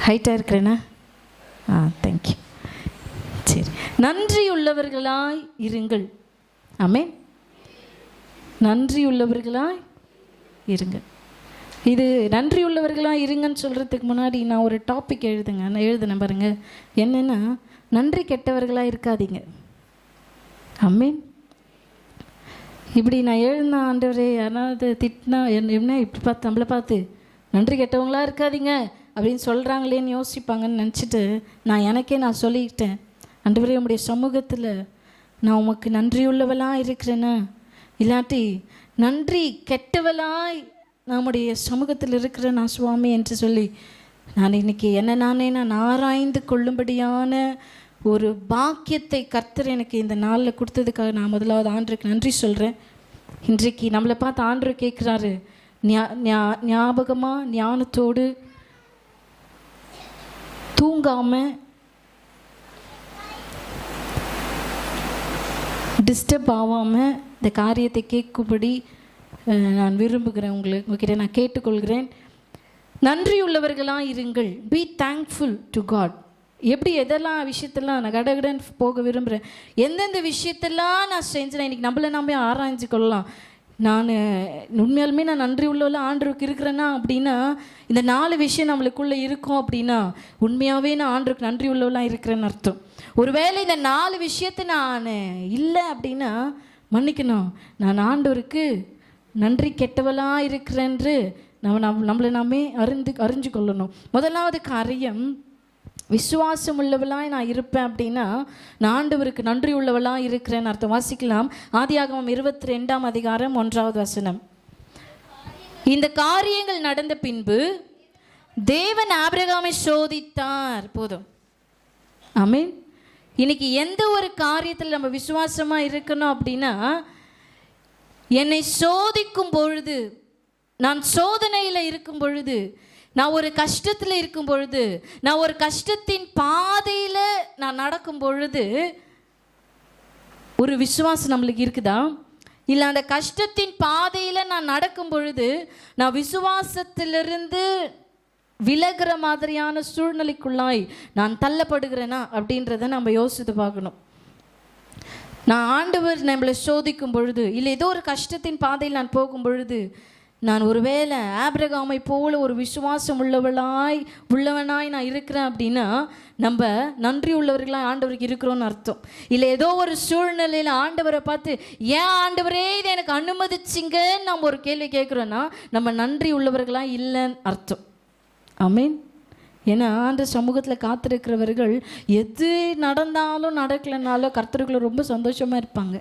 ஹைட்டாக இருக்கிறேன்னா? தேங்க்யூ. சரி, நன்றி உள்ளவர்களாய் இருங்கள். ஆமென். நன்றி உள்ளவர்களாய் இருங்கள். இது நன்றி உள்ளவர்களாக இருங்கன்னு சொல்கிறதுக்கு முன்னாடி நான் ஒரு டாபிக் எழுதுனேன் பாருங்க. என்னென்னா, நன்றி கெட்டவர்களாக இருக்காதீங்க. ஆமென். இப்படி நான் எழுதின ஆண்டவரே யாராவது திட்டினா என்ன இப்படி பார்த்து நம்மளை பார்த்து நன்றி கெட்டவங்களா இருக்காதீங்க அப்படின்னு சொல்கிறாங்களேன்னு யோசிப்பாங்கன்னு நினச்சிட்டு நான் சொல்லிக்கிட்டேன், ஆண்டவரே உம்முடைய சமூகத்தில் நான் உமக்கு நன்றியுள்ளவளாக இருக்கிறேன்னா, இல்லாட்டி நன்றி கெட்டவளாய் நம்முடைய சமூகத்தில் இருக்கிற நான் சுவாமி என்று சொல்லி நான் இன்றைக்கி நான் ஆராய்ந்து கொள்ளும்படியான ஒரு பாக்கியத்தை கர்த்தர் எனக்கு இந்த நாளில் கொடுத்ததுக்காக நான் முதலாவது ஆண்டவருக்கு நன்றி சொல்கிறேன். இன்றைக்கு நம்மளை பார்த்து ஆண்டவர் கேட்குறாரு, ஞாபகமாக ஞானத்தோடு தூங்காமல் டிஸ்டர்ப் ஆகாமல் இந்த காரியத்தை கேட்கும்படி நான் விரும்புகிறேன். உங்ககிட்ட நான் கேட்டுக்கொள்கிறேன். நன்றியுள்ளவர்களாக இருங்கள். Be thankful to God. எப்படி எதெல்லாம் விஷயத்தெல்லாம் நான் கடகடன் போக விரும்புகிறேன், எந்தெந்த விஷயத்தெல்லாம் நான் செஞ்சேன் இன்றைக்கி நம்மளை நாமே ஆராய்ஞ்சு கொள்ளலாம். நான் உண்மையாலுமே நான் நன்றி உள்ளவெல்லாம் ஆண்டவருக்கு இருக்கிறேன்னா அப்படின்னா, இந்த 4 விஷயம் நம்மளுக்குள்ளே இருக்கும் அப்படின்னா உண்மையாகவே நான் ஆண்டவருக்கு நன்றி உள்ளவெல்லாம் இருக்கிறேன்னு அர்த்தம். ஒருவேளை இந்த 4 விஷயத்தை நான் இல்லை அப்படின்னா மன்னிக்கணும், நான் ஆண்டவருக்கு நன்றி கெட்டவளாக இருக்கிறேன்று நம்மளை நாமே அறிஞ்சு கொள்ளணும். முதலாவது காரியம், விசுவாசம் உள்ளவளாய் நான் இருப்பேன் அப்படின்னா நான் ஆண்டவருக்கு நன்றி உள்ளவளாக இருக்கிறேன்னு அர்த்தம். வாசிக்கலாம், ஆதியாகமம் 22ஆம் அதிகாரம் 1வது வசனம். இந்த காரியங்கள் நடந்த பின்பு தேவன் ஆபிரகாமை சோதித்தார். போதும். ஆமென். இன்னைக்கு எந்த ஒரு காரியத்தில் நம்ம விசுவாசமாக இருக்கணும் அப்படின்னா, என்னை சோதிக்கும் பொழுது, நான் சோதனையில் இருக்கும் பொழுது, நான் ஒரு கஷ்டத்தில் இருக்கும் பொழுது, நான் ஒரு கஷ்டத்தின் பாதையில் நான் நடக்கும் பொழுது ஒரு விசுவாசம் நம்மளுக்கு இருக்குதா? இல்லை அந்த கஷ்டத்தின் பாதையில் நான் நடக்கும் பொழுது நான் விசுவாசத்திலிருந்து விலகிற மாதிரியான சூழ்நிலைக்குள்ளாய் நான் தள்ளப்படுகிறேனா அப்படின்றத நம்ம யோசித்து பார்க்கணும். நான் ஆண்டவர் நம்மளை சோதிக்கும் பொழுது, இல்லை ஏதோ ஒரு கஷ்டத்தின் பாதையில் நான் போகும் பொழுது, நான் ஒருவேளை ஆபிரகாமை போல ஒரு விசுவாசம் உள்ளவனாய் நான் இருக்கிறேன் அப்படின்னா நம்ம நன்றி உள்ளவர்களாக ஆண்டவருக்கு இருக்கிறோன்னு அர்த்தம். இல்லை ஏதோ ஒரு சூழ்நிலையில் ஆண்டவரை பார்த்து ஏன் ஆண்டவரே இதை எனக்கு அனுமதிச்சிங்கன்னு நம்ம ஒரு கேள்வி கேட்குறோன்னா நம்ம நன்றி உள்ளவர்களாக இல்லைன்னு அர்த்தம். ஆமீன். ஏன்னா அந்த சமூகத்தில் காத்திருக்கிறவர்கள் எது நடந்தாலும் நடக்கலைனாலும் கர்த்தருக்குள்ள ரொம்ப சந்தோஷமாக இருப்பாங்க.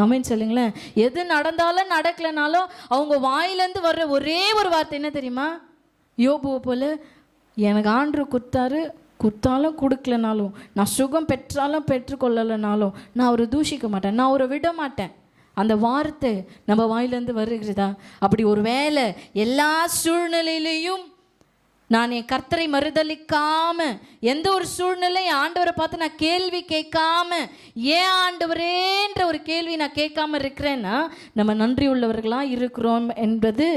ஆமீன் சொல்லுங்களேன். எது நடந்தாலும் நடக்கலைனாலும் அவங்க வாயிலேருந்து வர்ற ஒரே ஒரு வார்த்தை என்ன தெரியுமா? யோபுவை போல் எனக்கு ஆண்டவர் கொடுத்தாலும் கொடுக்கலனாலும், நான் சுகம் பெற்றாலும் பெற்றுக்கொள்ளலைனாலும் நான் அவரை தூஷிக்க மாட்டேன், நான் அவரை விட மாட்டேன். அந்த வார்த்தை நம்ம வாயிலேருந்து வருகிறதா? அப்படி ஒரு வேளை எல்லா சூழ்நிலையிலையும் நான் என் கர்த்தரை மறுதலிக்காம, எந்த ஒரு சூழ்நிலை ஆண்டவரை பார்த்து நான் கேள்வி கேட்காம, ஏன் ஆண்டவரேன்ற ஒரு கேள்வி நான் கேட்காம இருக்கிறேன்னா நம்ம நன்றி உள்ளவர்களாக இருக்கிறோம் என்பது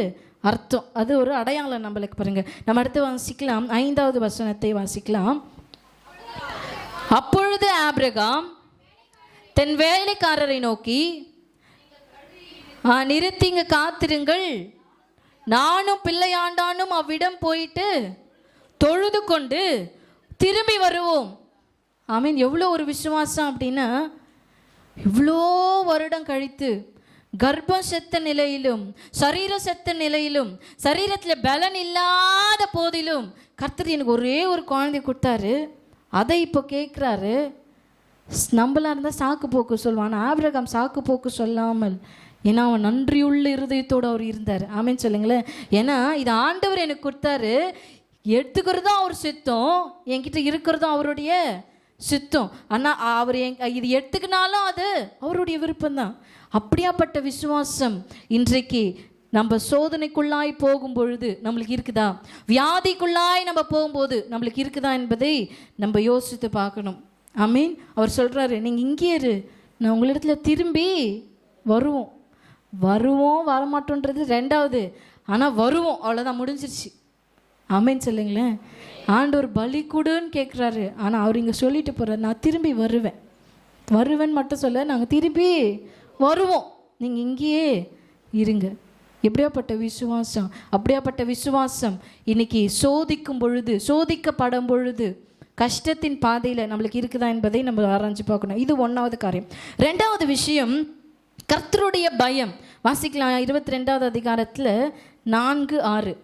அர்த்தம். அது ஒரு அடையாளம் நம்மளுக்கு. பாருங்க, நம்ம அடுத்து வாசிக்கலாம், 5வது வசனத்தை வாசிக்கலாம். அப்பொழுது ஆபிரகாம் தன் வேலைக்காரரை நோக்கி, நிறுத்திங்க, காத்திருங்கள், நானும் பிள்ளையாண்டானும் அவ்விடம் போயிட்டு தொழுது கொண்டு திரும்பி வருவோம். ஆமீன். எவ்வளோ ஒரு விசுவாசம் அப்படின்னா, இவ்வளோ வருடம் கழித்து கர்ப்பம் செத்த நிலையிலும் சரீரம் செத்த நிலையிலும் சரீரத்தில் பலன் இல்லாத போதிலும் கர்த்தர் எனக்கு ஒரே ஒரு குழந்தை கொடுத்தாரு. அதை இப்போ கேட்குறாரு. நம்மளாக இருந்தால் சாக்கு போக்கு சொல்லுவான். ஆபிரகாம் சாக்கு போக்கு சொல்லாமல், ஏன்னா அவன் நன்றியுள்ள இருதயத்தோடு அவர் இருந்தார். ஆமேன்னு சொல்லுங்களேன். ஏன்னா இது ஆண்டவர் எனக்கு கொடுத்தாரு, எடுத்துக்கிறதும் அவர் சித்தம், என்கிட்ட இருக்கிறதும் அவருடைய சித்தம். ஆனால் அவர் இது எடுத்துக்கினாலும் அது அவருடைய விருப்பம்தான். அப்படியாப்பட்ட விசுவாசம் இன்றைக்கு நம்ம சோதனைக்குள்ளாய் போகும் பொழுது நம்மளுக்கு இருக்குதா? வியாதிக்குள்ளாய் நம்ம போகும்போது நம்மளுக்கு இருக்குதா என்பதை நம்ம யோசித்து பார்க்கணும். ஆமீன். அவர் சொல்கிறாரு, நீங்கள் இங்கே இரு, நான் உங்களிடத்துல திரும்பி வருவோம். வரமாட்டோன்றது 2வது, ஆனால் வருவோம், அவ்வளோதான், முடிஞ்சிருச்சு. ஆமேன்னு சொல்லுங்களேன். ஆண்டவர் பலி கொடுன்னு கேட்குறாரு. ஆனால் அவர் இங்கே சொல்லிட்டு போகிறார், நான் திரும்பி வருவேன் மட்டும் சொல்ல, நாங்கள் திரும்பி வருவோம், நீங்கள் இங்கேயே இருங்க. எப்படியாப்பட்ட விசுவாசம்! அப்படியாப்பட்ட விசுவாசம் இன்னைக்கு சோதிக்கப்படும் பொழுது கஷ்டத்தின் பாதையில் நம்மளுக்கு இருக்குதா என்பதை நம்ம ஆராய்ச்சி பார்க்கணும். இது 1வது காரியம். 2வது விஷயம், கர்த்தருடைய பயம். வாசிக்கலாம் 22வது அதிகாரத்தில் 4:6.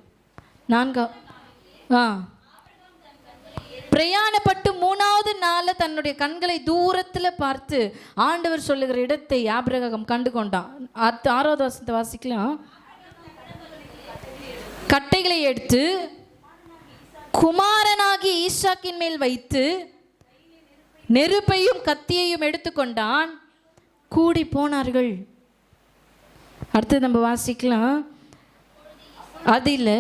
பிரயாணப்பட்டு 3வது நாளில் தன்னுடைய கண்களை தூரத்தில் பார்த்து ஆண்டவர் சொல்லுகிற இடத்தை ஆபிரகாம் கண்டு கொண்டான். 6வது வசனத்தை வாசிக்கலாம். கட்டைகளை எடுத்து குமாரனாகி ஈசாக்கின் மேல் வைத்து நெருப்பையும் கத்தியையும் எடுத்துக்கொண்டான், கூடி போனார்கள். அடுத்து நம்ம வாசிக்கலாம், அதில்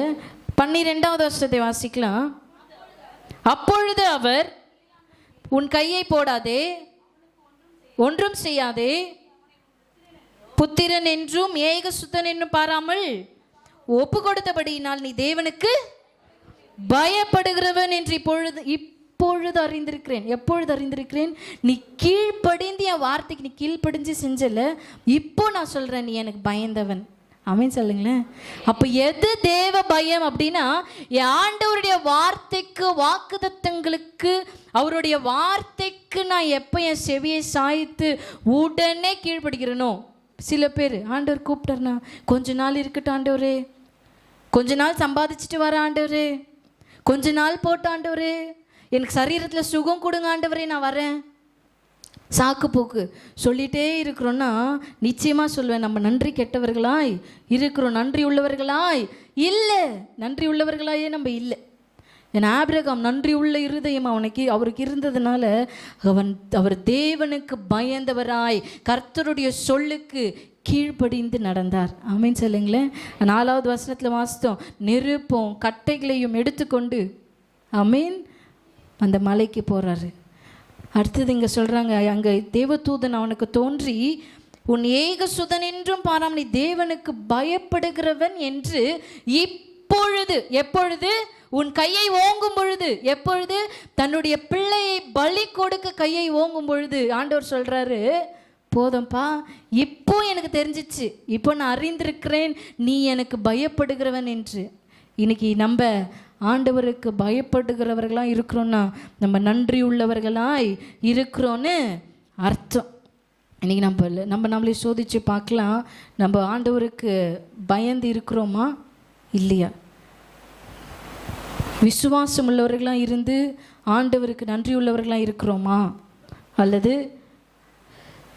12வது வருஷத்தை வாசிக்கலாம். அப்பொழுது அவர், உன் கையை போடாதே, ஒன்றும் செய்யாதே, புத்திரன் என்றும் ஏக சுத்தன் என்றும் பாராமல் ஒப்பு கொடுத்தபடியினால் நீ தேவனுக்கு பயப்படுகிறவன் என்று இப்பொழுது அறிந்திருக்கிறேன். எப்பொழுது அறிந்திருக்கிறேன்? நீ கீழ்ப்படிந்து என் வார்த்தைக்கு நீ கீழ்ப்படிஞ்சு செஞ்சல, இப்போ நான் சொல்கிறேன், நீ எனக்கு பயந்தவன். ஆமென் சொல்லுங்களேன். அப்போ எது தேவ பயம் அப்படின்னா, ஆண்டவருடைய வார்த்தைக்கு, வாக்குத்தத்தங்களுக்கு, அவருடைய வார்த்தைக்கு நான் எப்போ என் செவியை சாய்த்து உடனே கீழ்ப்படுகிறேனோ. சில பேர் ஆண்டவர் கூப்பிட்டார்னா, கொஞ்ச நாள் இருக்கட்டும் ஆண்டவரே, கொஞ்ச நாள் சம்பாதிச்சுட்டு வர ஆண்டவரே, கொஞ்ச நாள் போட்ட ஆண்டவரே, எனக்கு சரீரத்தில் சுகம் கொடுங்க ஆண்டவரே, நான் வரேன். சாக்கு போக்கு சொல்லிகிட்டே இருக்கிறோன்னா நிச்சயமாக சொல்வேன், நம்ம நன்றி கெட்டவர்களாய் இருக்கிறோம். நன்றி உள்ளவர்களாய் இல்லை, நன்றி உள்ளவர்களாயே நம்ம இல்லை. ஏன்னா ஆபிரகாம் நன்றி உள்ள இருதயம் அவருக்கு இருந்ததுனால அவர் தேவனுக்கு பயந்தவராய் கர்த்தருடைய சொல்லுக்கு கீழ்ப்படிந்து நடந்தார். ஆமீன் சொல்லுங்களேன். 4வது வசனத்தில் வாசித்தோம், நெருப்பும் கட்டைகளையும் எடுத்துக்கொண்டு ஆமீன் அந்த மலைக்கு போகிறாரு. அடுத்தது இங்கே சொல்கிறாங்க, அங்கே தேவதூதன் அவனுக்கு தோன்றி, உன் ஏக சுதன் என்றும் பாராமல் நீ தேவனுக்கு பயப்படுகிறவன் என்று இப்பொழுது, எப்பொழுது? உன் கையை ஓங்கும் பொழுது. எப்பொழுது? தன்னுடைய பிள்ளையை பலி கொடுக்க கையை ஓங்கும் பொழுது ஆண்டவர் சொல்கிறாரு, போதும்ப்பா, இப்போ எனக்கு தெரிஞ்சிச்சு, இப்போ நான் அறிந்திருக்கிறேன் நீ எனக்கு பயப்படுகிறவன் என்று. இன்னைக்கு நம்ம ஆண்டவருக்கு பயப்படுகிறவர்களாக இருக்கிறோன்னா நம்ம நன்றி உள்ளவர்களாய் இருக்கிறோன்னு அர்த்தம். இன்றைக்கி நம்மளே சோதித்து பார்க்கலாம், நம்ம ஆண்டவருக்கு பயந்து இருக்கிறோமா இல்லையா? விசுவாசம் உள்ளவர்களாக இருந்து ஆண்டவருக்கு நன்றி உள்ளவர்களாக இருக்கிறோமா? அல்லது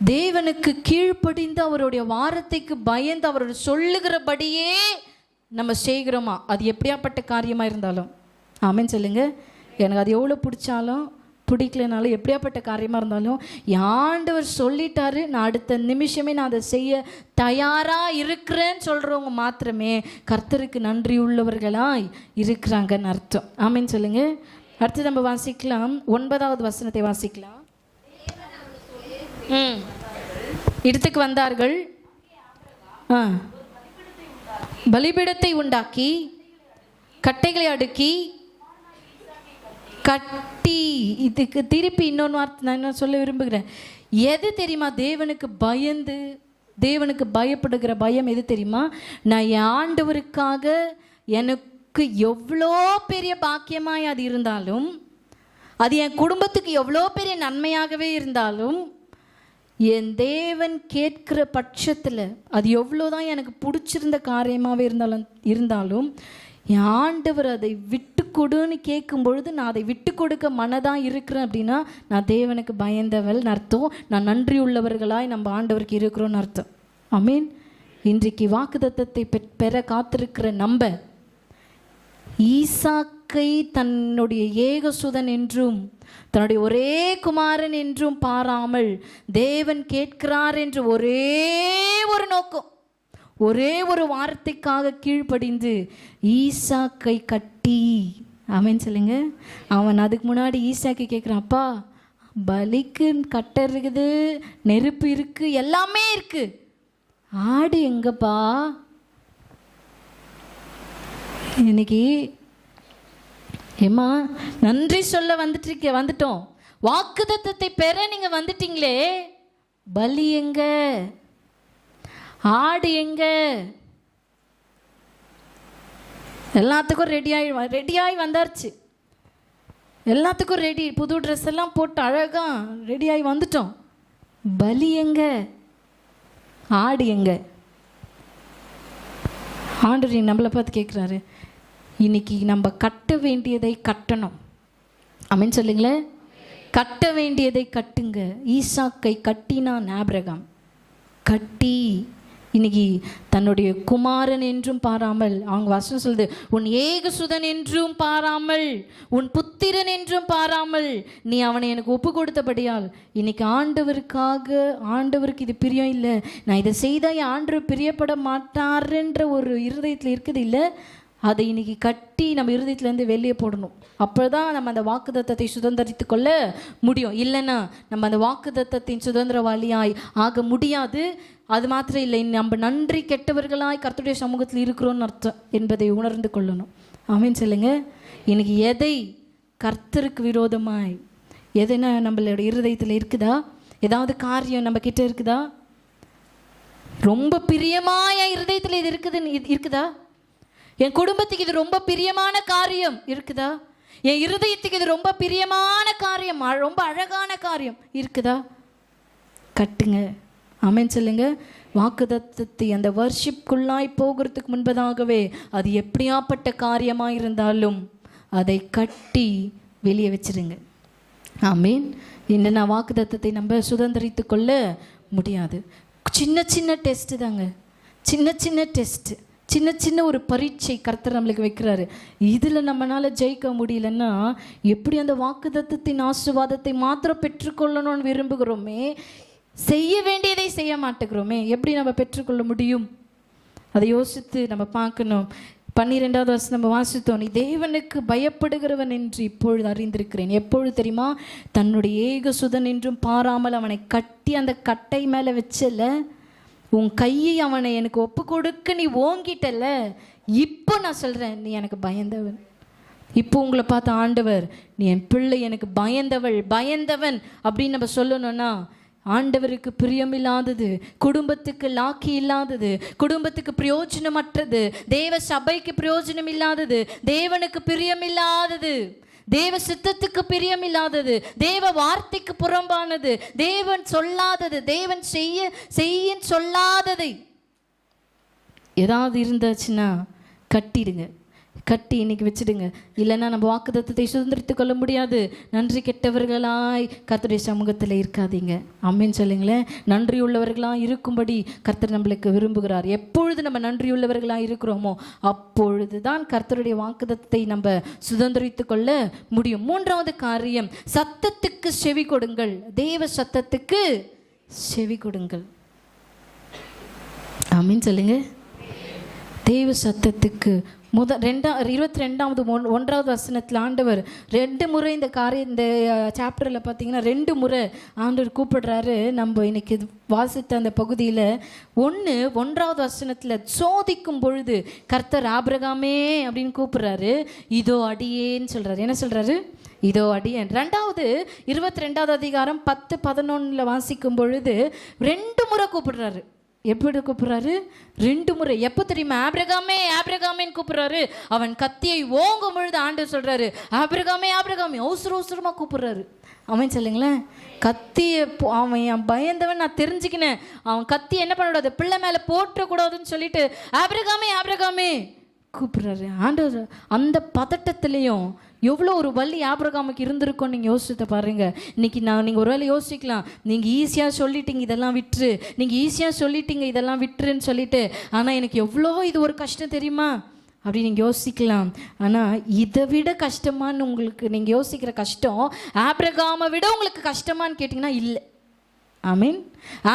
தேவனுக்கு கீழ்ப்படிந்து அவருடைய வார்த்தைக்கு பயந்து அவர் சொல்லுகிறபடியே நம்ம செய்கிறோமா? அது எப்படியாப்பட்ட காரியமாக இருந்தாலும். ஆமென் சொல்லுங்க. எனக்கு அது எவ்வளோ பிடிச்சாலும் பிடிக்கலனாலும் எப்படியாப்பட்ட காரியமாக இருந்தாலும் ஆண்டவர் சொல்லிட்டாரு, நான் அடுத்த நிமிஷமே நான் அதை செய்ய தயாராக இருக்கிறேன்னு சொல்கிறவங்க மாத்திரமே கர்த்தருக்கு நன்றி உள்ளவர்களாய் இருக்கிறாங்கன்னு அர்த்தம். ஆமென் சொல்லுங்க. அடுத்து நம்ம வாசிக்கலாம், 9வது வசனத்தை வாசிக்கலாம். இடத்துக்கு வந்தார்கள், பலிபீடத்தை உண்டாக்கி கட்டைகளை அடுக்கி கட்டி. இதுக்கு திருப்பி இன்னொன்று வார்த்தை நான் என்ன சொல்ல விரும்புகிறேன். எது தெரியுமா? தேவனுக்கு பயப்படுகிற பயம் எது தெரியுமா? நான் என் ஆண்டவருக்காக எனக்கு எவ்வளோ பெரிய பாக்கியமாய் அது இருந்தாலும், அது என் குடும்பத்துக்கு எவ்வளோ பெரிய நன்மையாகவே இருந்தாலும், என் தேவன் கேட்கிற பட்சத்தில் அது எவ்வளோதான் எனக்கு பிடிச்சிருந்த காரியமாகவே இருந்தாலும் என் ஆண்டவர் அதை விட்டு கொடுன்னு கேட்கும் பொழுது நான் அதை விட்டு கொடுக்க மனதாக இருக்கிறேன் அப்படின்னா நான் தேவனுக்கு பயந்தவள்னு அர்த்தம். நான் நன்றி உள்ளவர்களாய் நம்ம ஆண்டவருக்கு இருக்கிறோன்னு அர்த்தம். ஆமீன். இன்றைக்கு வாக்குத்தத்தத்தை பெற காத்திருக்கிற நம்ம ஈசாக்கை தன்னுடைய ஏகசுதன் என்றும் தன்னுடைய ஒரே குமாரன் என்றும் பாராமல் தேவன் கேட்கிறார் என்று ஒரே ஒரு நோக்கம், ஒரே ஒரு வார்த்தைக்காக கீழ்ப்படிந்து ஈசாக்கை கட்டி. ஆமென் சொல்லுங்க. அவன் அதுக்கு முன்னாடி ஈசாக்கை கேட்குறான், அப்பா பலிக்கு கட்டை இருக்குது, நெருப்பு இருக்குது, எல்லாமே இருக்கு, ஆடு எங்கப்பா? இன்னைக்கு ஏம்மா நன்றி சொல்ல வந்துட்டோம். வாக்குத்தத்தத்தை பெற நீங்க வந்துட்டீங்களே, பலி எங்க, ஆடு எங்க? எல்லாத்துக்கும் ரெடியாகி வந்தாச்சு. எல்லாத்துக்கும் ரெடி, புது ட்ரெஸ் எல்லாம் போட்டு அழகா ரெடியாகி வந்துட்டோம். பலி எங்க, ஆடு எங்க? ஆண்டவர் நம்மளை பார்த்து கேட்குறாரு, இன்னைக்கு நம்ம கட்ட வேண்டியதை கட்டணும். ஆமென் சொல்லுங்களேன். கட்ட வேண்டியதை கட்டுங்க. ஈசாக்கை கட்டினான் ஆபிரகாம். கட்டி இன்னைக்கு தன்னுடைய குமாரன் என்றும் பாராமல், அவங்க வசனம் சொல்லுது, உன் ஏகசுதன் என்றும் பாராமல், உன் புத்திரன் என்றும் பாராமல் நீ அவனை எனக்கு ஒப்பு கொடுத்தபடியால் இன்னைக்கு ஆண்டவருக்கு இது பிரியம் இல்லை, நான் இதை செய்தால் ஆண்டவர் பிரியப்பட மாட்டாருன்ற ஒரு இருதயத்தில் இருக்குது இல்லை, அதை இன்னைக்கு கட்டி நம்ம இருதயத்துலேருந்து வெளியே போடணும். அப்போ தான் நம்ம அந்த வாக்குத்தத்தத்தை சுதந்திரித்து கொள்ள முடியும். இல்லைன்னா நம்ம அந்த வாக்குத்தத்தத்தின் சுதந்திரவாளியாய் ஆக முடியாது. அது மாத்திரம் இல்லை, நம்ம நன்றி கெட்டவர்களாய் கர்த்தருடைய சமூகத்தில் இருக்கிறோன்னு அர்த்தம் என்பதை உணர்ந்து கொள்ளணும். ஆமென் சொல்லுங்க. இன்னைக்கு எதை கர்த்தருக்கு விரோதமாய் எதுனா நம்மளோட இருதயத்தில் இருக்குதா? ஏதாவது காரியம் நம்ம கிட்ட இருக்குதா? ரொம்ப பிரியமாய இருதயத்தில் இது இருக்குதா? என் குடும்பத்துக்கு இது ரொம்ப பிரியமான காரியம் இருக்குதா? என் இருதயத்துக்கு இது ரொம்ப பிரியமான காரியம், ரொம்ப அழகான காரியம் இருக்குதா? கட்டுங்க. ஆமென் சொல்லுங்க. வாக்குத்தத்தத்தை அந்த வர்ஷிப்குள்ளாய் போகிறதுக்கு முன்பதாகவே அது எப்படியாப்பட்ட காரியமாக இருந்தாலும் அதை கட்டி வெளியே வச்சிருங்க. ஆமென். என்னென்ன வாக்குத்தத்தத்தை நம்ம சுதந்திரித்து கொள்ள முடியாது. சின்ன சின்ன டெஸ்ட்டு தாங்க, சின்ன டெஸ்ட்டு, சின்ன ஒரு பரீட்சை கர்த்தர் நம்மளுக்கு வைக்கிறாரு. இதில் நம்மளால் ஜெயிக்க முடியலன்னா எப்படி அந்த வாக்குத்தத்தத்தின் ஆசீர்வாதத்தை மாத்திரம் பெற்றுக்கொள்ளணும்னு விரும்புகிறோமே, செய்ய வேண்டியதை செய்ய மாட்டேங்கிறோமே, எப்படி நம்ம பெற்றுக்கொள்ள முடியும்? அதை யோசித்து நம்ம பார்க்கணும். 12வது வருஷம் நம்ம வாசித்தோம், நீ தேவனுக்கு பயப்படுகிறவன் என்று இப்பொழுது அறிந்திருக்கிறேன். எப்பொழுது தெரியுமா? தன்னுடைய ஏகசுதன் என்றும் பாராமல் அவனை கட்டி அந்த கட்டை மேலே வச்சல, உன் கையை அவனை எனக்கு ஒப்பு கொடுக்க நீ ஓங்கிட்டல. இப்போ நான் சொல்கிறேன், நீ எனக்கு பயந்தவன். இப்போ உங்களை பார்த்த ஆண்டவர், நீ என் பிள்ளை, எனக்கு பயந்தவன் அப்படின்னு நம்ம சொல்லணும்னா, ஆண்டவருக்கு பிரியமில்லாதது, குடும்பத்துக்கு லாக்கி இல்லாதது, குடும்பத்துக்கு பிரயோஜனமற்றது, தேவ சபைக்கு பிரயோஜனம் இல்லாதது, தேவனுக்கு பிரியமில்லாதது, தேவ சித்தத்துக்கு பிரியமில்லாதது, தேவ வார்த்தைக்கு புறம்பானது, தேவன் சொல்லாதது, தேவன் செய்ய சொல்லாததை ஏதாவது இருந்தாச்சுன்னா கட்டிடுங்க. கட்டி இன்னைக்கு வச்சுடுங்க. இல்லைன்னா நம்ம வாக்குத்தத்தத்தை சுதந்திரித்து கொள்ள முடியாது. நன்றி கெட்டவர்களாய் கர்த்தருடைய சமூகத்தில் இருக்காதீங்க. ஆமென் சொல்லுங்களேன். நன்றியுள்ளவர்களாக இருக்கும்படி கர்த்தர் நம்மளுக்கு விரும்புகிறார். எப்பொழுது நம்ம நன்றியுள்ளவர்களாக இருக்கிறோமோ அப்பொழுது தான் கர்த்தருடைய வாக்குத்தத்தத்தை நம்ம சுதந்திரித்து கொள்ள முடியும். 3வது காரியம், சத்தத்துக்கு செவி கொடுங்கள். தேவ சத்தத்துக்கு செவி கொடுங்கள். ஆமென் சொல்லுங்க. தேவ சத்தத்துக்கு 22வது 1வது வசனத்தில் ஆண்டவர் 2 முறை இந்த சாப்டரில் பார்த்தீங்கன்னா 2 முறை ஆண்டவர் கூப்பிடுறாரு. நம்ம இன்னைக்கு வாசித்த அந்த பகுதியில் 1வது வசனத்தில் சோதிக்கும் பொழுது கர்த்தர் ஆபிரகாமே அப்படின்னு கூப்பிடுறாரு. இதோ அடியேன்னு சொல்கிறாரு. என்ன சொல்கிறாரு? இதோ அடியேன். 22வது அதிகாரம் 10-11 வாசிக்கும் பொழுது 2 முறை கூப்பிடுறாரு. எப்படி கூப்பிடுறாரு? 2 முறை. எப்போ தெரியுமா? ஆபிரகாமேன்னு கூப்பிடுறாரு. அவன் கத்தியை ஓங்கும் பொழுது ஆண்டவர் சொல்றாரு, ஆபிரகாமே அவசரமா கூப்பிடுறாரு. அவன் சொல்லுங்களேன், கத்தியை அவன் என் பயந்தவன் நான் தெரிஞ்சுக்கினேன், அவன் கத்தி என்ன பண்ணக்கூடாது, பிள்ளை மேலே போட்டக்கூடாதுன்னு சொல்லிட்டு ஆபிரகாமே கூப்பிடுறாரு. ஆண்டவர் அந்த பதட்டத்திலையும் எவ்வளோ ஒரு வலி ஆபிரகாமுக்கு இருந்திருக்கும் நீங்கள் யோசித்து பாருங்க. இன்னைக்கு நீங்கள் ஒரு வேளை யோசிக்கலாம், நீங்கள் ஈஸியாக சொல்லிட்டீங்க இதெல்லாம் விட்டுரு, நீங்கள் ஈஸியாக சொல்லிட்டீங்க இதெல்லாம் விட்டுருன்னு சொல்லிட்டு, ஆனால் எனக்கு எவ்வளோ இது ஒரு கஷ்டம் தெரியுமா அப்படி நீங்கள் யோசிக்கலாம். ஆனால் இதை விட கஷ்டமானு உங்களுக்கு நீங்கள் யோசிக்கிற கஷ்டம் ஆபிரகாமை விட உங்களுக்கு கஷ்டமானு கேட்டிங்கன்னா இல்லை. ஆமீன்.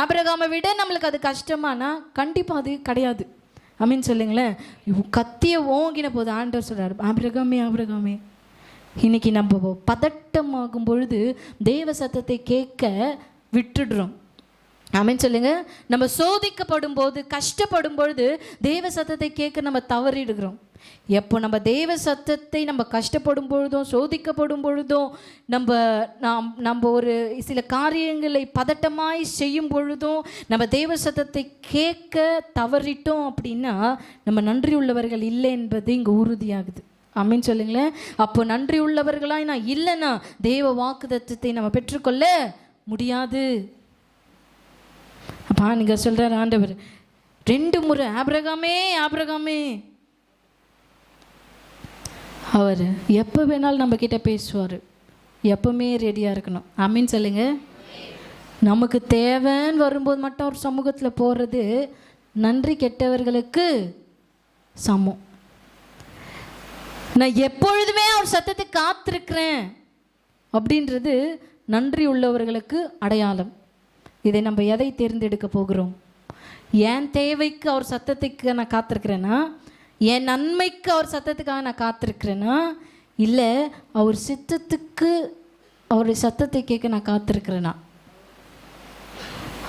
ஆபிரகாமை விட நம்மளுக்கு அது கஷ்டமானா கண்டிப்பாக அது கிடையாது. ஆமீன் சொல்லுங்களேன். கத்தியை ஓங்கின போது ஆண்டவர் சொல்கிறார், ஆபிரகாமே. இன்னைக்கு நம்ம பதட்டமாகும் பொழுது தேவ சத்தத்தை கேட்க விட்டுடுறோம். ஆமென் சொல்லுங்க. நம்ம சோதிக்கப்படும் போது, கஷ்டப்படும் பொழுது தேவ சத்தத்தை கேட்க நம்ம தவறிடுகிறோம். எப்போ நம்ம தேவ சத்தத்தை நம்ம கஷ்டப்படும் பொழுதும் சோதிக்கப்படும் பொழுதும் நம்ம ஒரு சில காரியங்களை பதட்டமாய் செய்யும் பொழுதும் நம்ம தேவ சத்தத்தை கேட்க தவறிட்டோம் அப்படின்னா நம்ம நன்றி உள்ளவர்கள் இல்லை என்பது இங்கே உறுதியாகுது. ஆமீன் சொல்லுங்களேன். அப்போ நன்றி உள்ளவர்களாய் நான் இல்லைன்னா தேவ வாக்குத்தத்தத்தை நம்ம பெற்றுக்கொள்ள முடியாது. அப்பா நீங்கள் சொல்கிறார் ஆண்டவர் 2 முறை ஆபிரகாமே அவர் எப்போ வேணாலும் நம்ம கிட்ட பேசுவார். எப்பவுமே ரெடியாக இருக்கணும். ஆமீன் சொல்லுங்க. நமக்கு தேவைன்னு வரும்போது மட்டும் ஒரு சமூகத்தில் போகிறது நன்றி கெட்டவர்களுக்கு சமம். நான் எப்பொழுதுமே அவர் சத்தத்தை காத்திருக்கிறேன் அப்படின்றது நன்றி உள்ளவர்களுக்கு அடையாளம். இதை நம்ம எதை தேர்ந்தெடுக்க போகிறோம்? என் தேவைக்கு அவர் சத்தத்துக்கு நான் காத்திருக்கிறேன்னா, என் நன்மைக்கு அவர் சத்தத்துக்காக நான் காத்திருக்கிறேன்னா, இல்லை அவர் சித்தத்துக்கு அவருடைய சத்தத்தை கேட்க நான் காத்திருக்கிறேன்னா?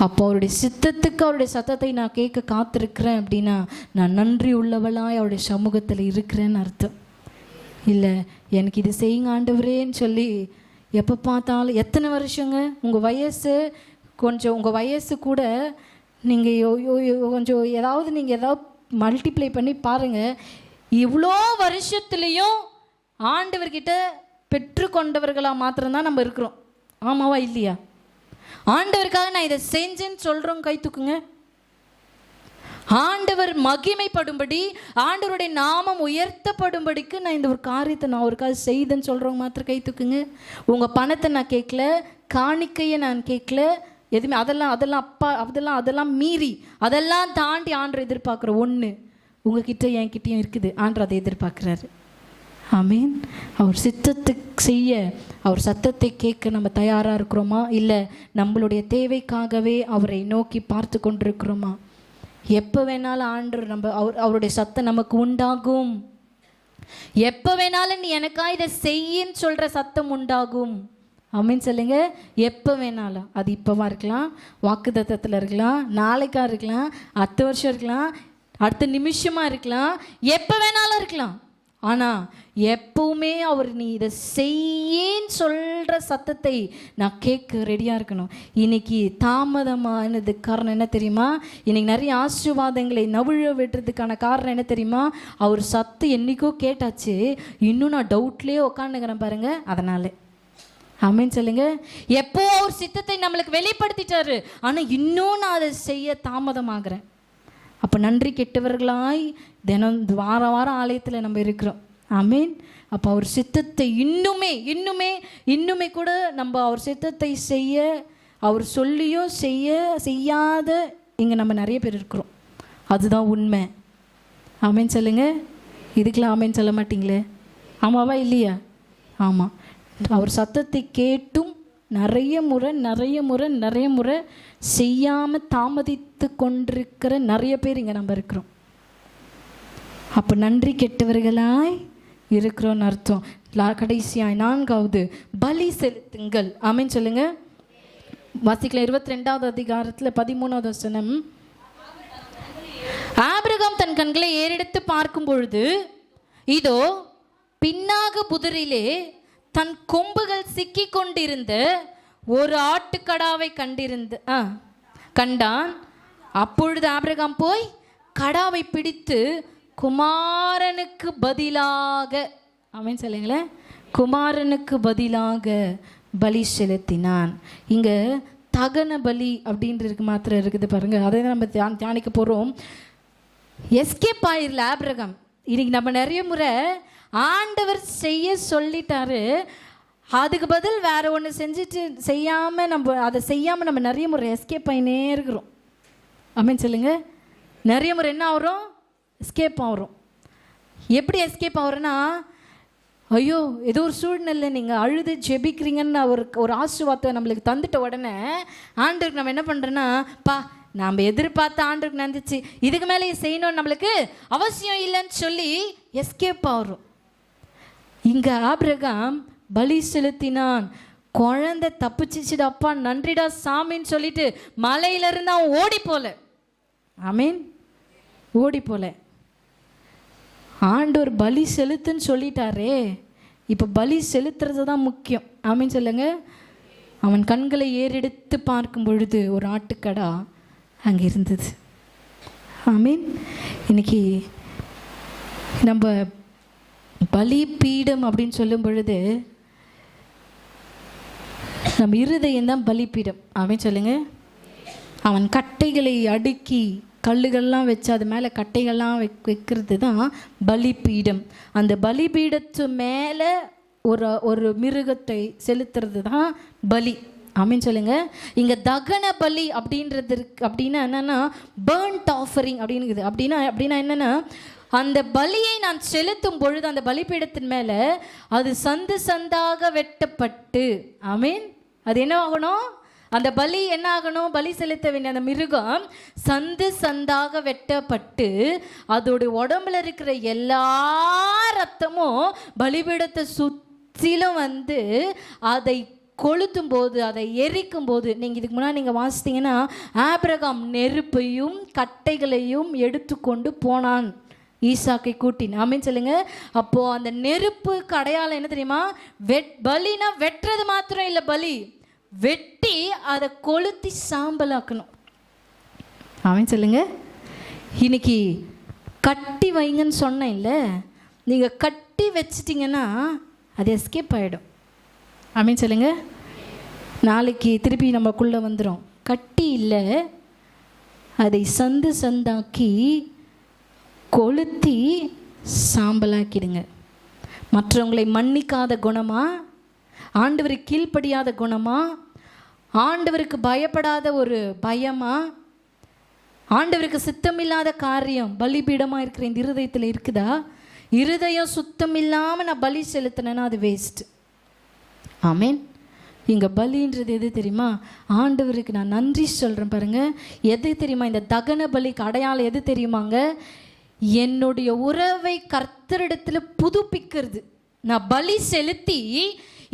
அப்போ அவருடைய சித்தத்துக்கு அவருடைய சத்தத்தை நான் கேட்க காத்திருக்கிறேன் அப்படின்னா நான் நன்றி உள்ளவளாய் அவருடைய சமூகத்தில் இருக்கிறேன்னு அர்த்தம். இல்லை எனக்கு இது செய்யுங்க ஆண்டவரேன்னு சொல்லி எப்போ பார்த்தாலும் எத்தனை வருஷங்க உங்கள் வயசு கொஞ்சம் உங்கள் வயசு கூட நீங்கள் கொஞ்சம் ஏதாவது மல்டிப்ளை பண்ணி பாருங்கள். இவ்வளோ வருஷத்துலேயும் ஆண்டவர்கிட்ட பெற்றுக்கொண்டவர்களாக மாத்திரம்தான் நம்ம இருக்கிறோம். ஆமாவா இல்லையா? ஆண்டவருக்காக நான் இதை செஞ்சேன்னு சொல்கிறோம், கை தூக்குங்க. ஆண்டவர் மகிமைப்படும்படி ஆண்டவருடைய நாமம் உயர்த்தப்படும்படிக்கு நான் இந்த ஒரு காரியத்தை நான் ஒருக்காக செய்தேன்னு சொல்கிறவங்க மாத்திரம் கை தூக்குங்க. உங்கள் பணத்தை நான் கேட்கல, காணிக்கையை நான் கேட்கல, எதுவுமே அதெல்லாம் மீறி அதெல்லாம் தாண்டி ஆண்டவர் எதிர்பார்க்குற ஒன்று உங்ககிட்ட என்கிட்டையும் இருக்குது. ஆண்டவர் அதை எதிர்பார்க்குறாரு. ஆமீன். அவர் சித்தத்துக்கு செய்ய அவர் சத்தத்தை கேட்க நம்ம தயாராக இருக்கிறோமா? இல்லை நம்மளுடைய தேவைக்காகவே அவரை நோக்கி பார்த்து கொண்டிருக்கிறோமா? எப்போ வேணாலும் ஆண்டவர் அவருடைய சத்தம் நமக்கு உண்டாகும். எப்போ வேணாலும் நீ எனக்கா இதை செய்யின்னு சொல்கிற சத்தம் உண்டாகும். ஆமீன் சொல்லுங்க. எப்போ வேணாலும், அது இப்போவா இருக்கலாம், வாக்குத்தத்தத்தில் இருக்கலாம், நாளைக்கா இருக்கலாம், அடுத்த வருஷம் இருக்கலாம், அடுத்த நிமிஷமாக இருக்கலாம், எப்போ வேணாலும் இருக்கலாம். ஆனால் எப்பவுமே அவர் நீ இதை செய்யன்னு சொல்கிற சத்தத்தை நான் கேட்க ரெடியாக இருக்கணும். இன்னைக்கு தாமதமானதுக்கு காரணம் என்ன தெரியுமா? இன்னைக்கு நிறைய ஆசீர்வாதங்களை நவிழ விடுறதுக்கான காரணம் என்ன தெரியுமா? அவர் சத்தம் என்றைக்கோ கேட்டாச்சு, இன்னும் நான் டவுட்லேயே உட்காந்துக்கிறேன் பாருங்க. அதனால ஆமீன் சொல்லுங்க. எப்போ அவர் சித்தத்தை நம்மளுக்கு வெளிப்படுத்திட்டாரு, ஆனால் இன்னும் நான் அதை செய்ய தாமதமாகிறேன். அப்போ நன்றி கெட்டவர்களாய் தினம் வாரம் ஆலயத்தில் நம்ம இருக்கிறோம். ஆமீன். அப்போ அவர் சித்தத்தை இன்னுமே கூட நம்ம அவர் சித்தத்தை செய்ய, அவர் சொல்லியும் செய்யாத இங்கே நம்ம நிறைய பேர் இருக்கிறோம். அதுதான் உண்மை. ஆமீன் சொல்லுங்க. இதுக்கெல்லாம் ஆமீன் சொல்ல மாட்டீங்களே? ஆமாவா இல்லையா? ஆமாம். அவர் சத்தத்தை கேட்டும் நிறைய முறை செய்யாமல் தாமதித்து கொண்டிருக்கிற நிறைய பேர் இங்கே நம்ம இருக்கிறோம். அப்போ நன்றி கெட்டவர்களாய் இருக்கிறோன்னு அர்த்தம். கடைசியாய் 4வது பலி செலுத்துங்கள். ஆமீன் சொல்லுங்க. வாசிக்கலாம் 22வது அதிகாரத்தில் 13வது வசனம். ஆபிரகாம் தன் கண்களை ஏறெடுத்து பார்க்கும் பொழுது இதோ பின்னாக புதரிலே தன் கொம்புகள் சிக்கி கொண்டிருந்த ஒரு ஆட்டுக்கடாவை கண்டான். அப்பொழுது ஆபிரகாம் போய் கடாவை பிடித்து குமாரனுக்கு பதிலாக, ஆமென் சொல்லுங்களேன், குமாரனுக்கு பதிலாக பலி செலுத்தினான். இங்கே தகன பலி அப்படின்றது மாத்திரம் இருக்குது பாருங்க. அதை நம்ம தியானிக்க போகிறோம். எஸ்கேப் ஆயிரல ஆபிரகாம். இன்னைக்கு நம்ம நிறைய முறை ஆண்டவர் செய்ய சொல்லிட்டாரு, அதுக்கு பதில் வேற ஒன்று செஞ்சுட்டு செய்யாமல் நம்ம நிறைய முறை எஸ்கேப் ஆகினே இருக்கிறோம். ஆமென் சொல்லுங்க. நிறைய முறை என்ன ஆகிறோம்? எஸ்கேப் ஆகிறோம். எப்படி எஸ்கேப் ஆகிறோன்னா, ஐயோ ஏதோ ஒரு சூழ்நிலை நீங்கள் அழுது ஜெபிக்கிறீங்கன்னு ஒரு ஆசீர்வாதத்தை நம்மளுக்கு தந்துட்ட உடனே ஆண்டவருக்கு நம்ம என்ன பண்ணுறோன்னா, நாம் எதிர்பார்த்த ஆண்டவருக்கு நந்திச்சு இதுக்கு மேலே செய்யணும்னு நம்மளுக்கு அவசியம் இல்லைன்னு சொல்லி எஸ்கேப் ஆகிறோம். இங்கே ஆபிரகாம் பலி செலுத்தினான். குழந்தை தப்பிச்சிச்சுடா, அப்பா நன்றிடா சாமின்னு சொல்லிட்டு மலையிலிருந்து அவன் ஓடி போல. ஆமீன். ஓடி போல. ஆண்டவர் பலி செலுத்துன்னு சொல்லிட்டாரே, இப்போ பலி செலுத்துறது தான் முக்கியம். ஆமீன் சொல்லுங்க. அவன் கண்களை ஏறெடுத்து பார்க்கும் பொழுது ஒரு ஆட்டுக்கடா அங்கே இருந்தது. ஆமீன். இன்னைக்கு நம்ம பலி பீடம் அப்படின்னு சொல்லும் பொழுது நம்ம இருதயம் தான் பலிப்பீடம். ஆமீன் சொல்லுங்க. அவன் கட்டைகளை அடுக்கி கல்லுகள்லாம் வச்சு அது மேலே கட்டைகள்லாம் வைக்கிறது தான் பலிப்பீடம். அந்த பலிபீடத்து மேலே ஒரு மிருகத்தை செலுத்துறது தான் பலி. ஆமீன் சொல்லுங்க. இங்கே தகன பலி அப்படின்றது அப்படின்னா என்னென்னா பேர்ன்ட் ஆஃபரிங் அப்படின்னுக்குது. அப்படின்னா என்னென்னா அந்த பலியை நான் செலுத்தும் பொழுது அந்த பலிபீடத்தின் மேலே அது சந்து சந்தாக வெட்டப்பட்டு, ஆமீன், அது என்ன ஆகணும், அந்த பலி என்ன ஆகணும், பலி செலுத்த வேண்டிய அந்த மிருகம் சந்து சந்தாக வெட்டப்பட்டு அதோடைய உடம்புல இருக்கிற எல்லா ரத்தமும் பலிபீடத்தை சுற்றிலும் வந்து அதை கொளுத்தும் போது, அதை எரிக்கும் போது, நீங்கள் இதுக்கு முன்னாடி நீங்கள் வாசித்தீங்கன்னா ஆபிரகாம் நெருப்பையும் கட்டைகளையும் எடுத்துக்கொண்டு போனான் ஈசாக்கை கூட்டின். ஆமீன் சொல்லுங்க. அப்போது அந்த நெருப்புக்கு அடையாளம் என்ன தெரியுமா, பலினா வெட்டுறது மாத்திரம் இல்லை, பலி வெட்டி அதை கொளுத்தி சாம்பலாக்கணும். ஆமீன் சொல்லுங்க. இன்னைக்கு கட்டி வைங்கன்னு சொன்னேன் இல்லை, நீங்கள் கட்டி வச்சிட்டிங்கன்னா அது எஸ்கேப் ஆகிடும். ஆமீன் சொல்லுங்க. நாளைக்கு திருப்பி நம்மக்குள்ளே வந்துடும். கட்டி இல்லை, அதை சந்து சந்தாக்கி கொளுத்தி சாம்பலாக்கிடுங்க. மற்றவங்களை மன்னிக்காத குணமா, ஆண்டவருக்கு கீழ்ப்படியாத குணமா, ஆண்டவருக்கு பயப்படாத ஒரு பயமா, ஆண்டவருக்கு சித்தமில்லாத காரியம் பலிபீடமாக இருக்கிற இந்த இருதயத்தில் இருக்குதா? இருதயம் சுத்தம் இல்லாமல் நான் பலி செலுத்தினேன்னா அது வேஸ்ட். ஆமீன். இங்கே பலின்றது எது தெரியுமா, ஆண்டவருக்கு நான் நன்றி சொல்கிறேன் பாருங்க. எது தெரியுமா, இந்த தகன பலிக்கு அடையாளம் எது தெரியுமாங்க, என்னுடைய உறவை கர்த்தரிடத்தில் புதுப்பிக்கிறது. நான் பலி செலுத்தி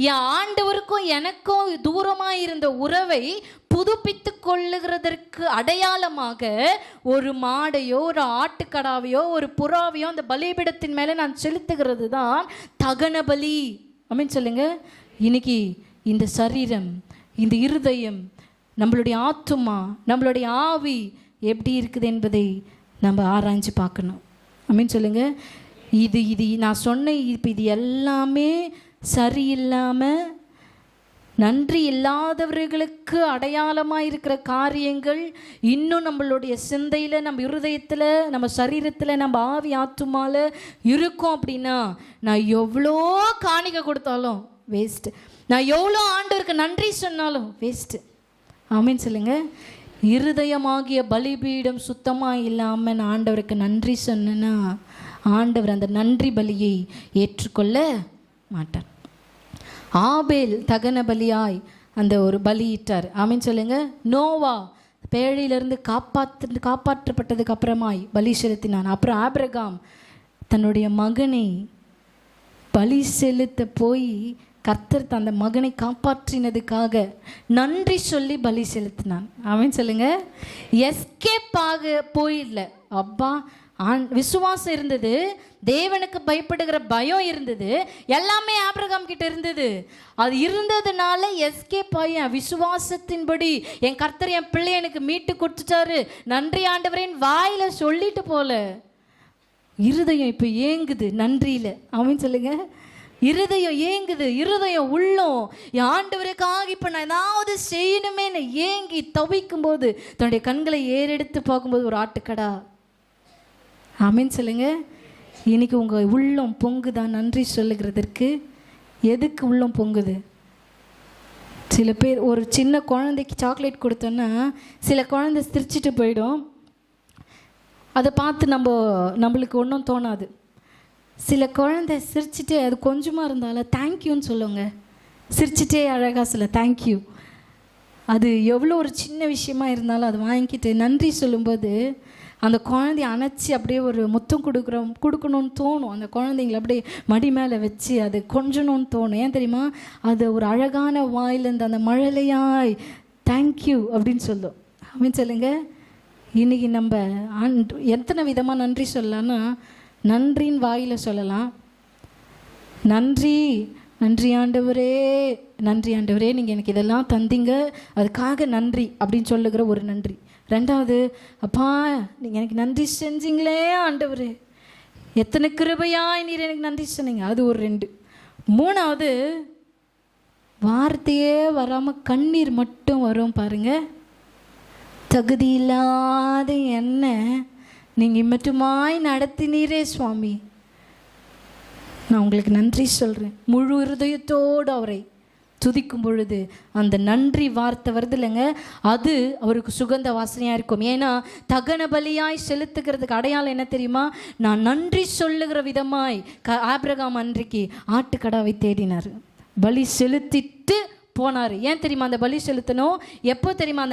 என் ஆண்டவருக்கும் எனக்கும் தூரமாக இருந்த உறவை புதுப்பித்து கொள்ளுகிறதற்கு அடையாளமாக ஒரு மாடையோ ஒரு ஆட்டுக்கடாவையோ ஒரு புறாவையோ அந்த பலிபீடத்தின் மேலே நான் செலுத்துகிறது தான் தகன பலி. ஆமீன் சொல்லுங்க. இன்னைக்கு இந்த சரீரம், இந்த இருதயம், நம்மளுடைய ஆத்துமா, நம்மளுடைய ஆவி எப்படி இருக்குது என்பதை நம்ம ஆராய்ஞ்சு பார்க்கணும். ஆமீன் சொல்லுங்க. இது நான் சொன்ன இப்போ இது எல்லாமே சரியில்லாமல் நன்றி இல்லாதவர்களுக்கு அடையாளமாக இருக்கிற காரியங்கள் இன்னும் நம்மளுடைய சிந்தையில், நம்ம இருதயத்தில், நம்ம சரீரத்தில், நம்ம ஆவி ஆத்துமாவில் இருக்கும். அப்படின்னா நான் எவ்வளோ காணிக்கை கொடுத்தாலும் வேஸ்ட்டு, நான் எவ்வளோ ஆண்டவருக்கு நன்றி சொன்னாலும் வேஸ்ட்டு. ஆமீன் சொல்லுங்க. இருதயமாகிய பலிபீடம் சுத்தமாக இல்லாமல் நான் ஆண்டவருக்கு நன்றி சொன்னேன்னா ஆண்டவர் அந்த நன்றி பலியை ஏற்றுக்கொள்ள மாட்டார். ஆபேல் தகன பலியாய் அந்த ஒரு பலியிட்டார். ஆமீன் சொல்லுங்க. நோவா பேழையிலிருந்து காப்பாற்றப்பட்டதுக்கு அப்புறமாய் பலி செலுத்தினான். அப்புறம் ஆபிரகாம் தன்னுடைய மகனை பலி செலுத்த போய் கர்த்தர் அந்த மகனை காப்பாற்றினதுக்காக நன்றி சொல்லி பலி செலுத்தினான். ஆமீன் சொல்லுங்க. எஸ்கேப் ஆக போயிடல. அப்பா விசுவாசம் இருந்தது, தேவனுக்கு பயப்படுகிற பயம் இருந்தது, எல்லாமே ஆபிரகாம் கிட்ட இருந்தது. அது இருந்ததுனால எஸ்கேப் ஆகி விசுவாசத்தின்படி என் கர்த்தர் என் பிள்ளை எனக்கு மீட்டு கொடுத்துட்டாரு, நன்றி ஆண்டவரின் வாயில சொல்லிட்டு போல. இருதயம் இப்போ ஏங்குது நன்றியில். ஆமீன் சொல்லுங்க. இருதயம் ஏங்குது, இருதயம் உள்ளம் ஆண்டவருக்காக இப்போ நான் ஏதாவது செய்யணுமே ஏங்கி தவிக்கும் போது தன்னுடைய கண்களை ஏறெடுத்து பார்க்கும்போது ஒரு ஆட்டுக்கடா. ஆமீன் சொல்லுங்க. இன்னைக்கு உங்கள் உள்ளம் பொங்குதான் நன்றி சொல்லுகிறதற்கு? எதுக்கு உள்ளம் பொங்குது? சில பேர் ஒரு சின்ன குழந்தைக்கு சாக்லேட் கொடுத்தோன்னா சில குழந்தை சிரிச்சிட்டு போயிடும், அதை பார்த்து நம்மளுக்கு ஒன்றும் தோணாது. சில குழந்தை சிரிச்சிட்டே, அது கொஞ்சமாக இருந்தாலும் தேங்க்யூன்னு சொல்லுங்க, சிரிச்சிட்டே அழகாக சொல்ல தேங்க்யூ. அது எவ்வளோ ஒரு சின்ன விஷயமா இருந்தாலும் அது வாங்கிக்கிட்டு நன்றி சொல்லும்போது அந்த குழந்தைய அணைச்சி அப்படியே ஒரு முத்தம் கொடுக்கணும்னு தோணும். அந்த குழந்தைங்கள அப்படியே மடி மேலே வச்சு அது கொஞ்சணும்னு தோணும். ஏன் தெரியுமா, அது ஒரு அழகான வாயிலேருந்து அந்த மழலையாய் தேங்க்யூ அப்படின்னு சொல்லும். அப்படின்னு சொல்லுங்க. இன்றைக்கி நம்ம எத்தனை விதமாக நன்றி சொல்லலான்னா, நன்றின்னு வாயில் சொல்லலாம். நன்றி நன்றி ஆண்டவரே, நன்றி ஆண்டவரே, நீங்கள் எனக்கு இதெல்லாம் தந்தீங்க, அதுக்காக நன்றி அப்படின்னு சொல்லுகிற ஒரு நன்றி. ரெண்டாவது, அப்பா நீங்கள் எனக்கு நன்றி செஞ்சீங்களே ஆண்டவரே, எத்தனை கிருபையாய் நீர் எனக்கு நன்றி சொன்னீங்க, அது ஒரு 2. மூணாவது, வார்த்தையே வராமல் கண்ணீர் மட்டும் வரும் பாருங்க. தகுதி இல்லாத என்ன நீங்கள் இம்மட்டுமாய் நடத்தினீரே சுவாமி, நான் உங்களுக்கு நன்றி சொல்கிறேன். முழு இருதயத்தோடு அவரை துதிக்கும் பொழுது அந்த நன்றி வார்த்தை வருது இல்லைங்க, அது அவருக்கு சுகந்த வாசனையாக இருக்கும். ஏன்னா தகன பலியாய் செலுத்துகிறதுக்கு அடையாளம் என்ன தெரியுமா? நான் நன்றி சொல்லுகிற விதமாய் ஆபிரகாம் அன்றைக்கு ஆட்டுக்கடாவை தேடினார், பலி செலுத்திட்டு போனார். ஏன் தெரியுமா அந்த பலி செலுத்தணும்? எப்போ தெரியுமா?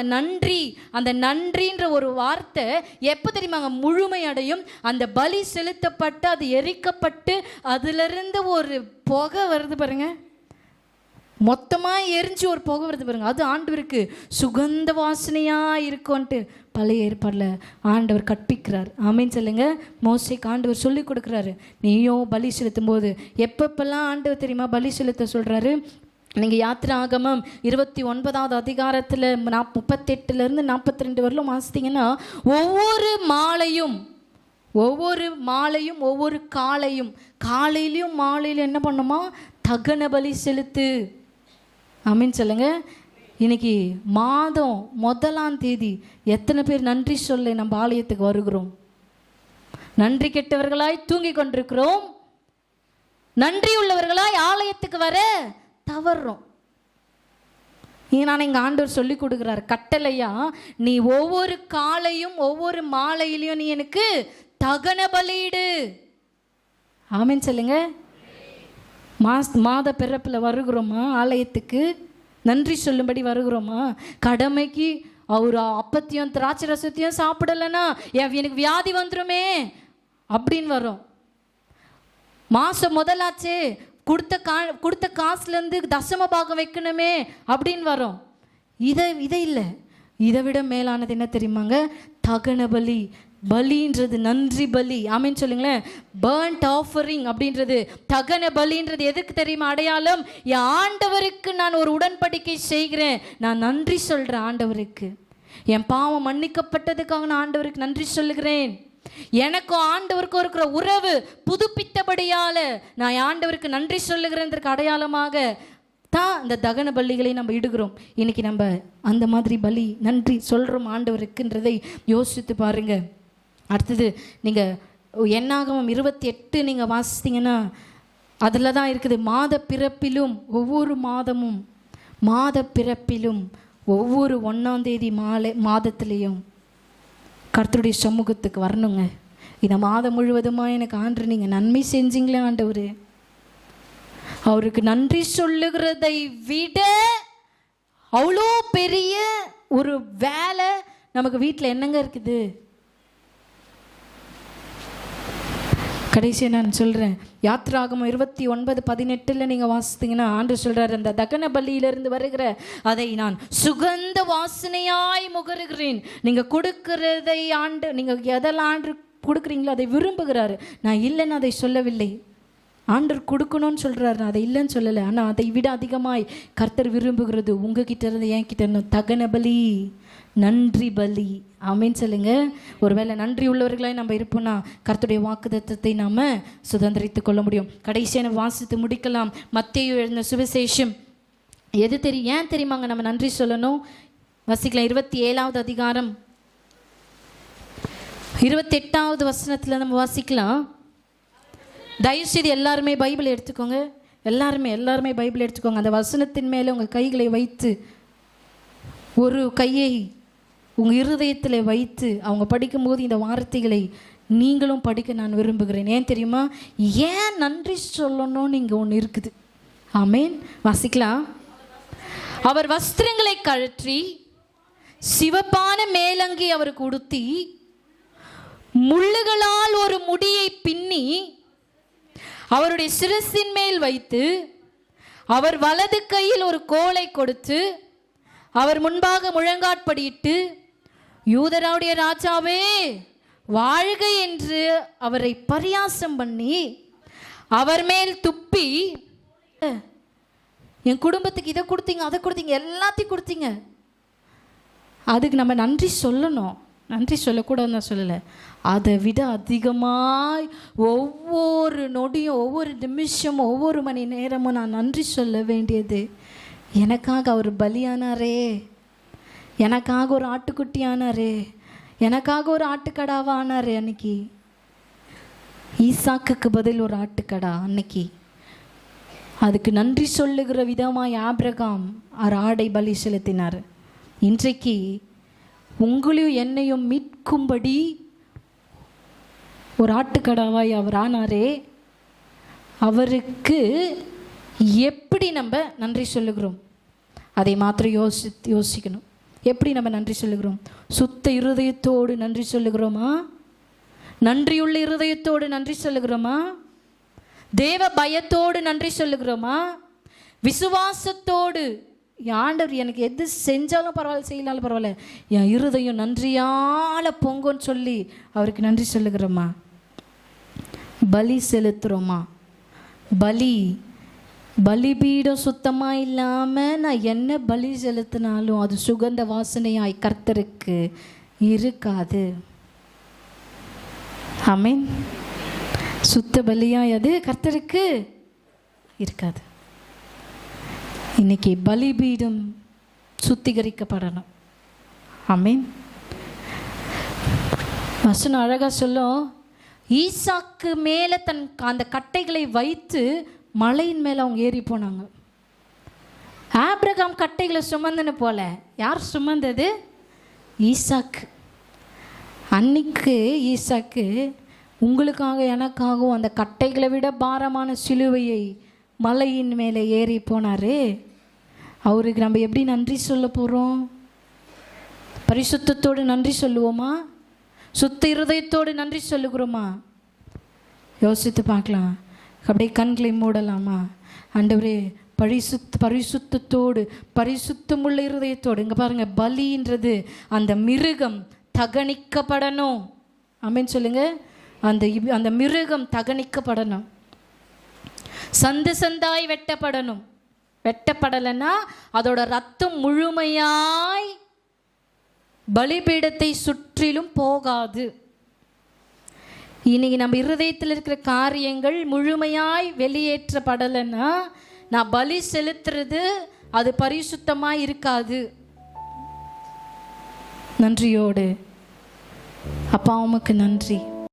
அந்த நன்றின்ற ஒரு வார்த்தை எப்போ தெரியுமா அங்கே முழுமை அடையும்? அந்த பலி செலுத்தப்பட்டு அது எரிக்கப்பட்டு அதிலிருந்து ஒரு புகை வருது பாருங்க, மொத்தமாக எரிஞ்சு ஒரு புகை வருது பாருங்க, அது ஆண்டவருக்கு சுகந்த வாசனையாக இருக்கும்ன்ட்டு பழைய ஏற்பாடில் ஆண்டவர் கற்பிக்கிறார். ஆமேன்னு சொல்லுங்க. மோசேக்கு ஆண்டவர் சொல்லி கொடுக்குறாரு, நீயும் பலி செலுத்தும் போது எப்பப்பெல்லாம் ஆண்டவர் தெரியுமா பலி செலுத்த சொல்கிறாரு? நீங்கள் யாத்திராகமம் 29வது அதிகாரத்தில் 38லேருந்து 42 வரலும் வாசித்தீங்கன்னா, ஒவ்வொரு மாலையும் ஒவ்வொரு காலையிலையும் மாலையிலும் என்ன பண்ணுமா? தகன பலி செலுத்து. ஆமீன் சொல்லுங்க. இன்னைக்கு மாதம் 1ஆம் தேதி எத்தனை பேர் நன்றி சொல்ல நம்ம ஆலயத்துக்கு வருகிறோம்? நன்றி கெட்டவர்களாய் தூங்கி கொண்டிருக்கிறோம், நன்றி உள்ளவர்களாய் ஆலயத்துக்கு வர தவறுறோம். நான் எங்கள் ஆண்டவர் சொல்லி கொடுக்குறார் கட்டளையா, நீ ஒவ்வொரு காலையும் ஒவ்வொரு மாலையிலையும் நீ எனக்கு தகன பலியிடு. ஆமீன் சொல்லுங்க. மாத பிறப்பில் வருகிறோமா ஆலயத்துக்கு? நன்றி சொல்லும்படி வருகிறோமா? கடமைக்கு அவர் அப்பத்தையும் திராட்சை ரசத்தையும் சாப்பிடலைன்னா எனக்கு வியாதி வந்துருமே அப்படின்னு வரும். மாதம் முதலாச்சே கொடுத்த காசுலேருந்து தசம பாகம் வைக்கணுமே அப்படின்னு வரும். இதை இல்லை, இதை விட மேலானது என்ன தெரியுமாங்க? தகன பலி. பலின்றது நன்றி பலி. ஆமீன் சொல்லுங்களேன். பர்ன்ட் ஆஃபரிங் அப்படின்றது, தகன பலின்றது எதுக்கு தெரியுமா அடையாளம்? என் ஆண்டவருக்கு நான் ஒரு உடன்படிக்கை செய்கிறேன், நான் நன்றி சொல்கிறேன் ஆண்டவருக்கு, என் பாவம் மன்னிக்கப்பட்டதுக்காக நான் ஆண்டவருக்கு நன்றி சொல்லுகிறேன், எனக்கும் ஆண்டவருக்கும் இருக்கிற உறவு புதுப்பித்தபடியால நான் ஆண்டவருக்கு நன்றி சொல்லுகிறேன்றதுக்கு அடையாளமாக தான் இந்த தகன பலிகளை நம்ம இடுகிறோம். இன்னைக்கு நம்ம அந்த மாதிரி பலி நன்றி சொல்கிறோம் ஆண்டவருக்குன்றதை யோசித்து பாருங்க. அடுத்தது நீங்கள் என்னாகமம் 28 நீங்கள் வாசித்தீங்கன்னா அதில் தான் இருக்குது, மாத பிறப்பிலும் ஒவ்வொரு 1ஆம் தேதி மாதத்துலேயும் கர்த்தருடைய சமூகத்துக்கு வரணுங்க. இந்த மாதம் முழுவதுமாக எனக்கு ஆண்டு நீங்கள் நன்மை செஞ்சீங்களே ஆண்டவர், அவருக்கு நன்றி சொல்லுகிறதை விட அவ்வளோ பெரிய ஒரு வேலை நமக்கு வீட்டில் என்னங்க இருக்குது? கடைசியாக நான் சொல்கிறேன், யாத்திராகமம் 29:18 நீங்கள் வாசித்தீங்கன்னா ஆண்டவர் சொல்கிறார், அந்த தகன பலியிலிருந்து வருகிற அதை நான் சுகந்த வாசனையாய் முகருகிறேன். நீங்கள் கொடுக்கிறதை நீங்கள் எதெல்லாம் ஆண்டு கொடுக்குறீங்களோ அதை விரும்புகிறாரு. நான் இல்லைன்னு அதை சொல்லவில்லை, ஆண்டவர் கொடுக்கணும்னு சொல்கிறாரு, நான் அதை இல்லைன்னு சொல்லலை. ஆனால் அதை விட அதிகமாய் கர்த்தர் விரும்புகிறது உங்ககிட்ட இருந்து என் கிட்ட இருந்து தகன பலி, நன்றி பலி. ஆமீன் சொல்லுங்க. ஒருவேளை நன்றி உள்ளவர்களாய் நம்ம இருப்போம்னா கர்த்தருடைய வாக்குத்தத்தத்தை நாம் சுதந்திரித்து கொள்ள முடியும். கடைசியான வாசித்து முடிக்கலாம். மத்தேயு எழுதின சுவிசேஷம் ஏன் தெரியுமாங்க நம்ம நன்றி சொல்லணும்? வாசிக்கலாம். 27வது அதிகாரம் 28வது வசனத்தில் நம்ம வாசிக்கலாம். தயவுசெய்து எல்லாருமே பைபிள் எடுத்துக்கோங்க, எல்லாருமே பைபிள் எடுத்துக்கோங்க. அந்த வசனத்தின் மேலே உங்கள் கைகளை வைத்து, ஒரு கையை உங்கள் இருதயத்தில் வைத்து அவங்க படிக்கும்போது இந்த வார்த்தைகளை நீங்களும் படிக்க நான் விரும்புகிறேன். ஏன் தெரியுமா? ஏன் நன்றி சொல்லணும்னு இங்கே ஒன்று இருக்குது. ஆமேன். வாசிக்கலாம். அவர் வஸ்திரங்களை கழற்றி சிவப்பான மேலங்கி அவருக்கு உடுத்தி முள்ளுகளால் ஒரு முடியை பின்னி அவருடைய சிரசின் மேல் வைத்து அவர் வலது கையில் ஒரு கோலை கொடுத்து அவர் முன்பாக முழங்காற்படியிட்டு, யூதருடைய ராஜாவே வாழ்க என்று அவரை பரியாசம் பண்ணி அவர் மேல் துப்பி, என் குடும்பத்துக்கு இதை கொடுத்தீங்க, அதை கொடுத்தீங்க, எல்லாத்தையும் கொடுத்தீங்க, அதுக்கு நம்ம நன்றி சொல்லணும். நன்றி சொல்லக்கூடாதுன்னு நான் சொல்லலை. அதை விட அதிகமாய் ஒவ்வொரு நொடியும், ஒவ்வொரு நிமிஷமும், ஒவ்வொரு மணி நேரமும் நான் நன்றி சொல்ல வேண்டியது, எனக்காக அவர் பலியானாரே, எனக்காக ஒரு ஆட்டுக்குட்டி ஆனாரே, எனக்காக ஒரு ஆட்டுக்கடாவா ஆனார். அன்னைக்கு ஈசாக்குக்கு பதில் ஒரு ஆட்டுக்கடா. அன்னைக்கு அதுக்கு நன்றி சொல்லுகிற விதமாய் ஆபிரகாம் ஆடை பலி செலுத்தினார். இன்றைக்கு உங்களையும் என்னையும் மீட்கும்படி ஒரு ஆட்டுக்கடாவாய் அவர் ஆனாரே, அவருக்கு எப்படி நம்ம நன்றி சொல்லுகிறோம்? அதை மாத்திரம் யோசிக்கணும். எப்படி நம்ம நன்றி சொல்லுகிறோம்? சுத்த இருதயத்தோடு நன்றி சொல்லுகிறோமா? நன்றியுள்ள இருதயத்தோடு நன்றி சொல்லுகிறோமா? தேவ பயத்தோடு நன்றி சொல்லுகிறோமா? விசுவாசத்தோடு, ஆண்டவர் எனக்கு எது செஞ்சாலும் பரவாயில்ல, செய்யலாலும் பரவாயில்ல, என் இருதயம் நன்றியால் பொங்கன்னு சொல்லி அவருக்கு நன்றி சொல்லுகிறோமா? பலி செலுத்துகிறோமா? பலிபீடம் சுத்தமாக இல்லாமல் நான் என்ன பலி செலுத்தினாலும் அது சுகந்த வாசனையாய் கர்த்தருக்கு இருக்காது. ஆமென். சுத்த பலியாய் அது கர்த்தருக்கு இருக்காது. இன்னைக்கு பலிபீடம் சுத்திகரிக்கப்படணும். ஆமென். வசனம் அழகாக சொல்லும், ஈசாக்கு மேலே அந்த கட்டைகளை வைத்து மலையின் மேலே அவங்க ஏறி போனாங்க. ஆபிரகாம் கட்டைகளை சுமந்துன்னு போல, யார் சுமந்தது? ஈசாக்கு. அன்னைக்கு ஈசாக்கு உங்களுக்காக எனக்காகவும் அந்த கட்டைகளை விட பாரமான சிலுவையை மலையின் மேலே ஏறி போனார். அவருக்கு நம்ம எப்படி நன்றி சொல்ல போகிறோம்? பரிசுத்தத்தோடு நன்றி சொல்லுவோமா? சுத்த இருதயத்தோடு நன்றி சொல்லுகிறோமா? யோசித்து பார்க்கலாம். அப்படியே கண்களை மூடலாமா? ஆண்டவரே, பரிசுத்தத்தோடு, பரிசுத்தமுள்ள இருதயத்தோடு. இங்கே பாருங்கள், பலின்றது அந்த மிருகம் தகனிக்கப்படணும். ஆமென் சொல்லுங்க. அந்த மிருகம் தகனிக்கப்படணும், சந்து சந்தாய் வெட்டப்படணும். வெட்டப்படலைன்னா அதோட ரத்தம் முழுமையாய் பலிபீடத்தை சுற்றிலும் போகாது. இன்னைக்கு நம்ம இருதயத்தில் இருக்கிற காரியங்கள் முழுமையாய் வெளியேற்றப்படலைன்னா நான் பலி செலுத்துறது அது பரிசுத்தமாக இருக்காது. நன்றியோடு அப்பா உமக்கு நன்றி.